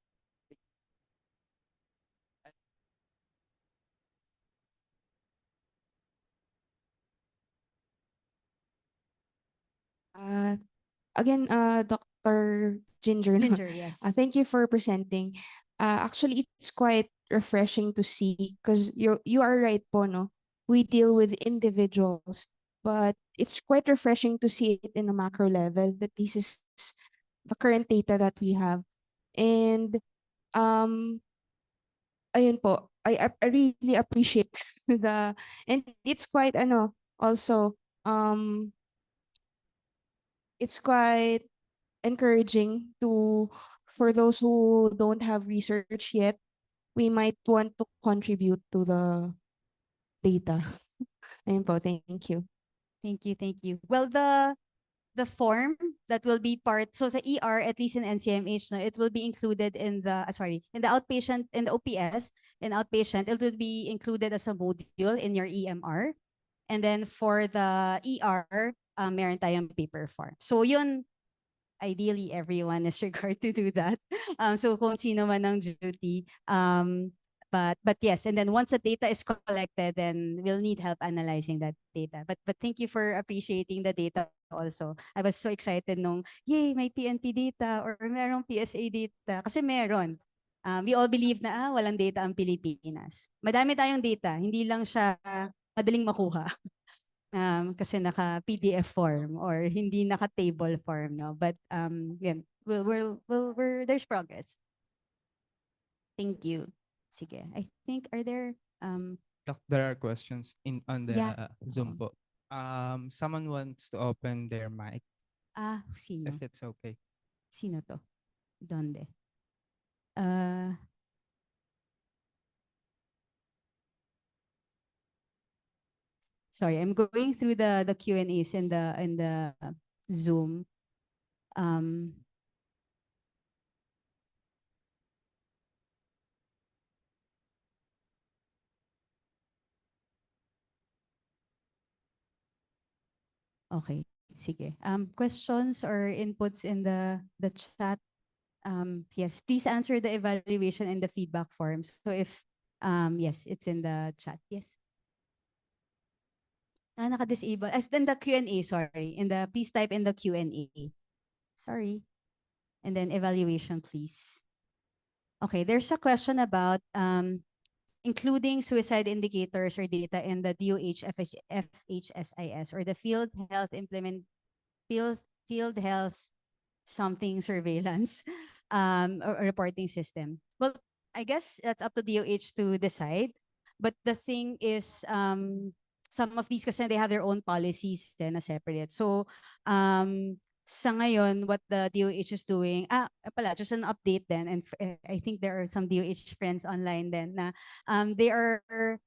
Uh, Again, Dr. Ginger, no? Ginger, yes. Thank you for presenting. Actually, it's quite refreshing to see because you are right po, no? We deal with individuals, but it's quite refreshing to see it in a macro level that this is the current data that we have. And um, ayun po, I really appreciate the, and it's quite also um it's quite encouraging to, for those who don't have research yet, we might want to contribute to the data. Ayun po, thank you. Thank you, thank you. Well, the form that will be part, so sa ER, at least in NCMH, no, it will be included in the, in the outpatient, in the OPS, in outpatient, it will be included as a module in your EMR. And then for the ER, meron tayong paper form. So yun, ideally everyone is required to do that. So kung sino man ang duty. But yes, and then once the data is collected, then we'll need help analyzing that data. But thank you for appreciating the data also. I was so excited nung, yay, may PNP data or merong PSA data. Kasi meron. We all believe na walang data ang Pilipinas. Madami tayong data, hindi lang siya madaling makuha. Kasi naka PDF form or hindi naka table form, no? But yan, there's progress. Thank you. Sige. I think, are there Doc, there are questions on the Yeah. Zoom po. Someone wants to open their mic sino? if it's okay. Sino to? Donde? Uh, sorry, I'm going through the Q&As in the Zoom. Okay, sige. Questions or inputs in the chat? Yes, please answer the evaluation and the feedback forms. So if yes, it's in the chat. Yes. Naka-disable. As in the Q&A, sorry. Please type in the Q&A. Sorry. And then evaluation, please. Okay, there's a question about including suicide indicators or data in the DOH FHSIS or the field health something surveillance or reporting system. Well, I guess that's up to DOH to decide. But the thing is, some of these kasi they have their own policies then na separate. So, sa ngayon, what the DOH is doing, pala, just an update then, and I think there are some DOH friends online then na they are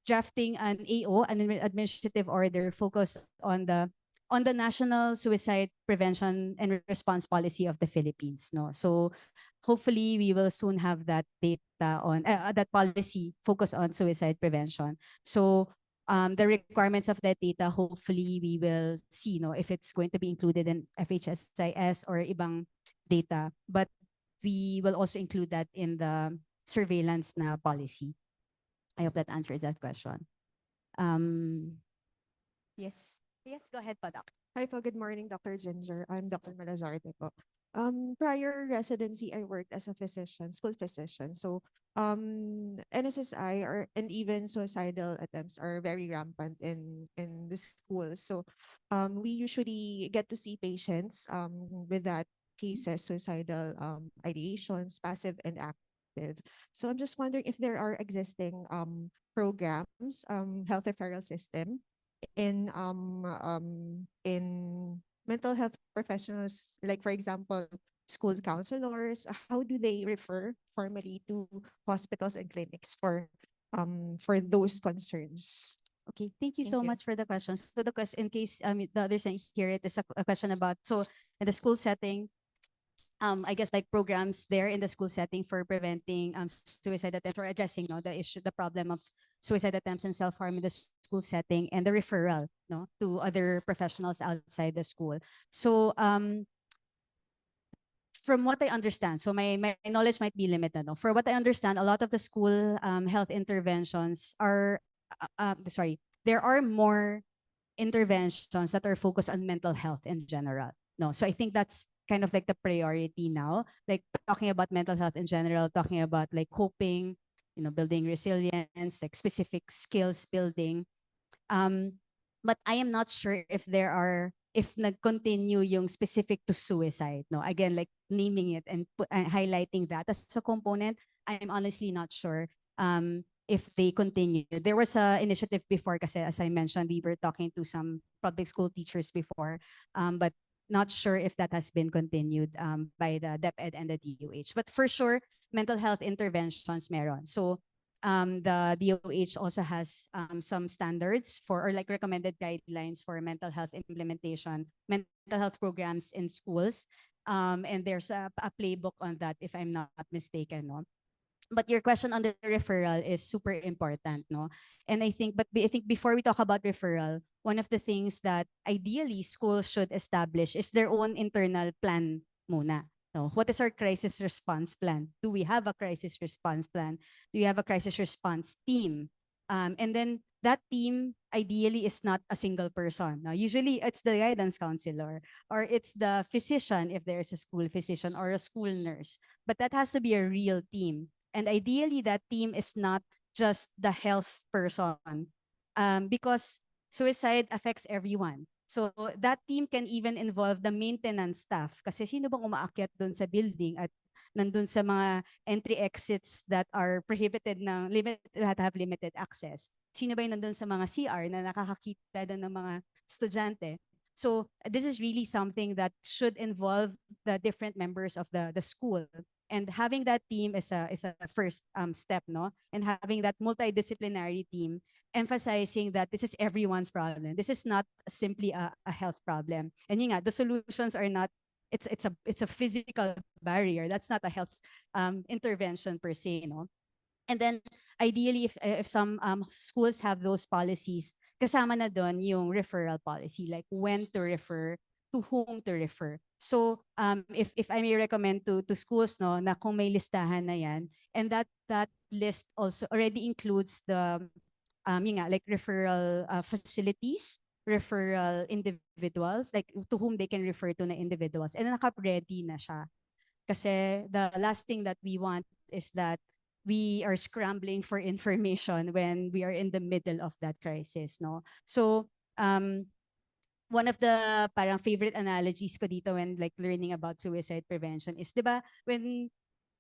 drafting an AO, an administrative order focused on the national suicide prevention and response policy of the Philippines, no? So hopefully we will soon have that data on that policy focus on suicide prevention. So the requirements of that data, hopefully we will see, no, if it's going to be included in FHSIS or ibang data. But we will also include that in the surveillance na policy. I hope that answers that question. Yes. Yes, go ahead po, Doc. Hi po, good morning, Dr. Ginger. I'm Dr. Malazarte po. Prior residency, I worked as a physician, school physician. So, NSSI or and even suicidal attempts are very rampant in the school. So, we usually get to see patients with that cases, suicidal ideations, passive and active. So, I'm just wondering if there are existing programs, health referral system in mental health professionals, like for example, school counselors. How do they refer formally to hospitals and clinics for those concerns? Okay, thank you Thank so you. much for the question. So the question, in case the others didn't hear it, is a question about, so in the school setting, I guess like programs there in the school setting for preventing suicide attempts or addressing the issue, the problem of suicide attempts and self-harm in the school setting, and the referral to other professionals outside the school. So from what I understand, so my knowledge might be limited. No? For what I understand, a lot of the school health interventions are, sorry, there are more interventions that are focused on mental health in general. No, so I think that's kind of like the priority now. Like talking about mental health in general, talking about like coping, building resilience, like specific skills building. But I am not sure if nag-continue yung specific to suicide. No, again, like naming it and highlighting that as a component, I'm honestly not sure if they continue. There was a initiative before kasi as I mentioned, we were talking to some public school teachers before, but not sure if that has been continued by the DepEd and the DOH. But for sure, mental health interventions meron. So the DOH also has some standards for, or like recommended guidelines for mental health implementation, mental health programs in schools. And there's a playbook on that, if I'm not mistaken. No? But your question on the referral is super important, no? And I think before we talk about referral, one of the things that ideally schools should establish is their own internal plan muna. No? What is our crisis response plan? Do we have a crisis response plan? Do we have a crisis response team? And then that team ideally is not a single person. Now, usually it's the guidance counselor or it's the physician if there's a school physician or a school nurse. But that has to be a real team. And ideally, that team is not just the health person, because suicide affects everyone. So that team can even involve the maintenance staff. Kasi sino bang umaakyat doon sa building at nandun sa mga entry exits that are prohibited that have limited access? Sino ba yung nandun sa mga CR na nakakakita doon ng mga estudyante? So this is really something that should involve the different members of the school. And having that team is a first step, no? And having that multidisciplinary team emphasizing that this is everyone's problem. This is not simply a health problem. And yun nga, the solutions are not, it's a physical barrier. That's not a health intervention per se, no? And then ideally, if some schools have those policies, kasama na doon yung referral policy, like when to refer, to whom to refer. So if I may recommend to schools, no, na kung may listahan na yan, and that list also already includes the yun nga, like referral facilities, referral individuals, like to whom they can refer to na individuals, and naka-ready na siya. Kasi the last thing that we want is that we are scrambling for information when we are in the middle of that crisis, no? So one of the parang favorite analogies ko dito when like learning about suicide prevention is, di ba, when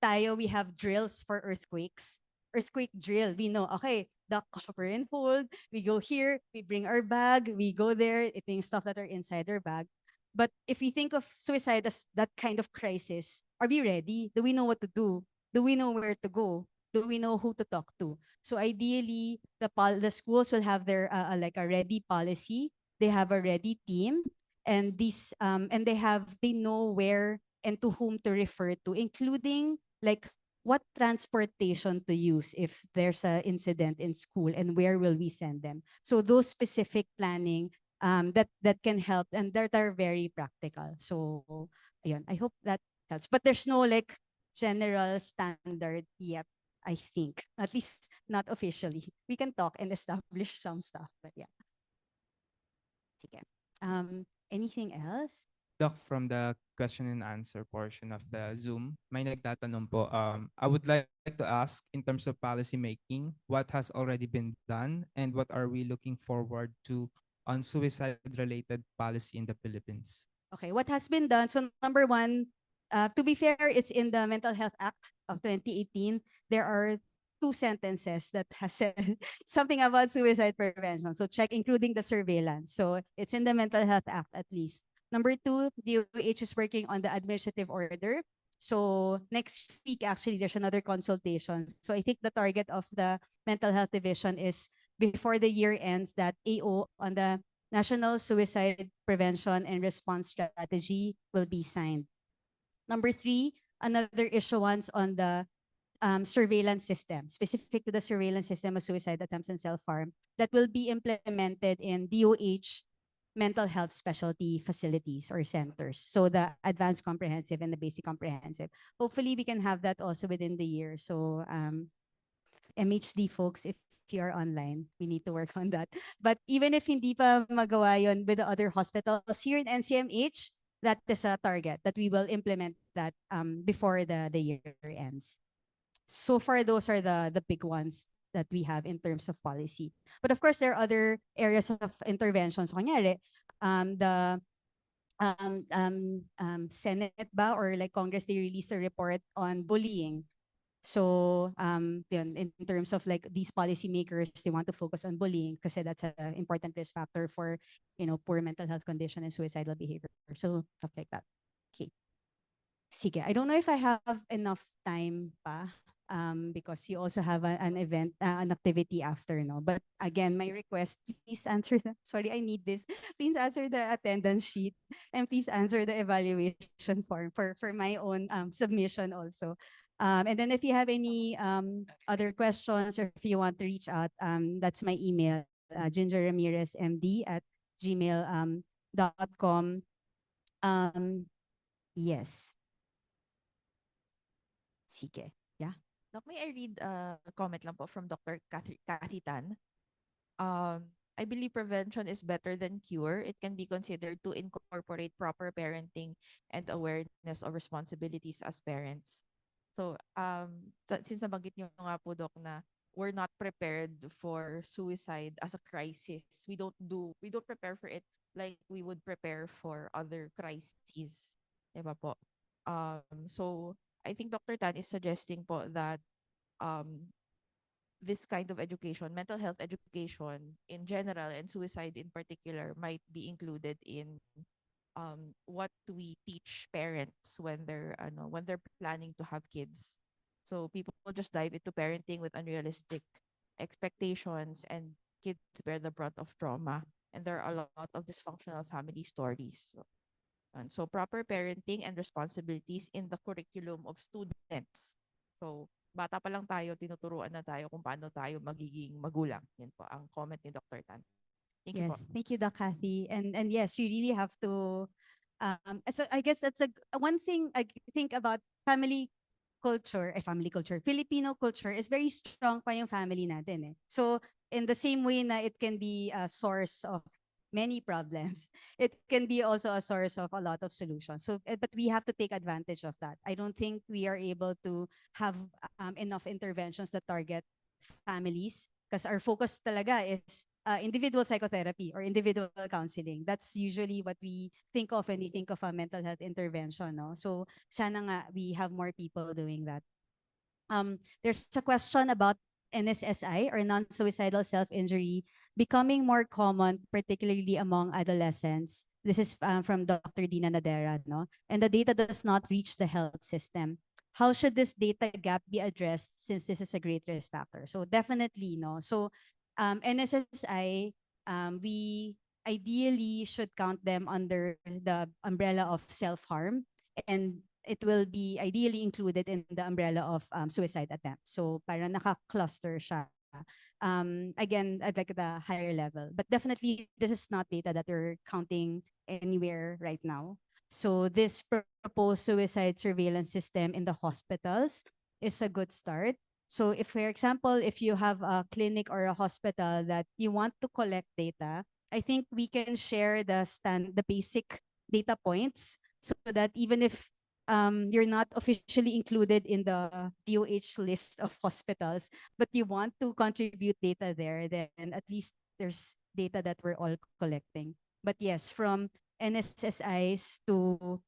we have drills for earthquakes, earthquake drill, we know, okay, the cover and hold, we go here, we bring our bag, we go there, ito yung stuff that are inside our bag. But if we think of suicide as that kind of crisis, are we ready? Do we know what to do? Do we know where to go? Do we know who to talk to? So ideally, the schools will have their like a ready policy. They have a ready team, and they know where and to whom to refer to, including like what transportation to use if there's an incident in school and where will we send them. So those specific planning that can help and that are very practical. So ayun, I hope that helps. But there's no like general standard yet, I think, at least not officially. We can talk and establish some stuff, but yeah. Sige. Anything else? Doc, from the question and answer portion of the Zoom, may nagtatanong po, I would like to ask in terms of policy making, what has already been done and what are we looking forward to on suicide-related policy in the Philippines? Okay, what has been done? So number one, to be fair, it's in the Mental Health Act of 2018. There are two sentences that has said something about suicide prevention. So check, including the surveillance. So it's in the Mental Health Act at least. Number two, DOH is working on the administrative order. So next week, actually, there's another consultation. So I think the target of the Mental Health Division is before the year ends that AO on the National Suicide Prevention and Response Strategy will be signed. Number three, another issuance on the surveillance system, specific to the surveillance system of suicide attempts and self-harm, that will be implemented in DOH mental health specialty facilities or centers. So the advanced comprehensive and the basic comprehensive. Hopefully, we can have that also within the year. So MHD folks, if you are online, we need to work on that. But even if hindi pa magawa yun with the other hospitals here in NCMH, that is a target that we will implement that before the year ends. So far, those are the big ones that we have in terms of policy. But of course, there are other areas of intervention. So kunyari, the Senate ba or like Congress, they released a report on bullying. So yun, in terms of like these policymakers, they want to focus on bullying because that's an important risk factor for, poor mental health condition and suicidal behavior. So stuff like that. Okay. Sige, I don't know if I have enough time pa because you also have an event, an activity after, no? But again, my request, please answer sorry, I need this. Please answer the attendance sheet and please answer the evaluation form for my own submission also. And then if you have any other questions or if you want to reach out, that's my email, gingerramirezmd@gmail.com. Yes. Sige. Yeah. Doc, may I read a comment lang po from Dr. Kathy Tan? I believe prevention is better than cure. It can be considered to incorporate proper parenting and awareness of responsibilities as parents. So, since nabanggit niyo nga po, Doc, na we're not prepared for suicide as a crisis. We don't prepare for it like we would prepare for other crises. Diba po? So, I think Dr. Tan is suggesting po that this kind of education, mental health education in general and suicide in particular, might be included in what we teach parents when they're planning to have kids. So people just dive into parenting with unrealistic expectations, and kids bear the brunt of trauma. And there are a lot of dysfunctional family stories. So proper parenting and responsibilities in the curriculum of students. So bata pa lang tayo, tinuturuan na tayo kung paano tayo magiging magulang. Yan po ang comment ni Dr. Tan. Thank you po. Yes, thank you, Doc Kathy. And yes, we really have to. So I guess that's one thing I think about family culture, Filipino culture is very strong pa yung family natin eh. So in the same way na it can be a source of many problems, it can be also a source of a lot of solutions. So, but we have to take advantage of that. I don't think we are able to have enough interventions that target families because our focus talaga is individual psychotherapy or individual counseling. That's usually what we think of when we think of a mental health intervention. No? So sana nga we have more people doing that. There's a question about NSSI or non-suicidal self-injury becoming more common, particularly among adolescents. This is from Dr. Dina Nadera, no? And the data does not reach the health system. How should this data gap be addressed since this is a great risk factor? So definitely, no. So NSSI, we ideally should count them under the umbrella of self-harm, and it will be ideally included in the umbrella of suicide attempts. So para naka-cluster siya. Again, at like the higher level. But definitely, this is not data that we're counting anywhere right now. So this proposed suicide surveillance system in the hospitals is a good start. So if, for example, if you have a clinic or a hospital that you want to collect data, I think we can share the basic data points so that even if you're not officially included in the DOH list of hospitals, but you want to contribute data there, then at least there's data that we're all collecting. But yes, from NSSIs to,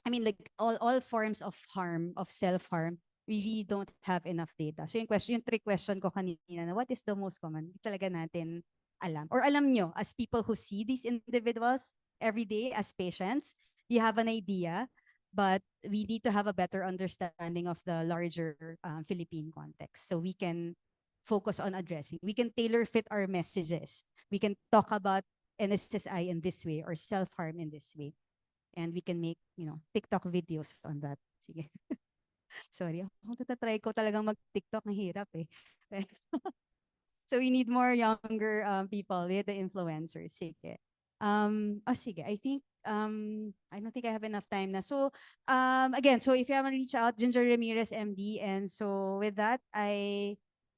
I mean, like all forms of harm, of self-harm, we really don't have enough data. So yung trick question ko kanina na what is the most common? Hindi talaga natin alam. Or alam nyo, as people who see these individuals every day as patients, you have an idea, but we need to have a better understanding of the larger Philippine context. So we can focus on addressing. We can tailor fit our messages. We can talk about NSSI in this way or self-harm in this way. And we can make, TikTok videos on that. Sige. Sorry, ako try ko talagang mag-TikTok, ang hirap eh. So we need more younger people, the influencers. Sige. Sige, I don't think I have enough time na. So again, so if you haven't reached out, Ginger Ramirez MD, and so with that, I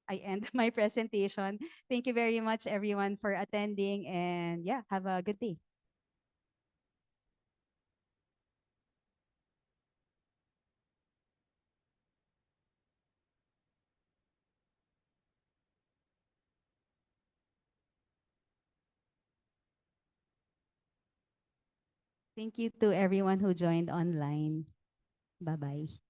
end my presentation. Thank you very much everyone for attending, and yeah, have a good day. Thank you to everyone who joined online. Bye-bye.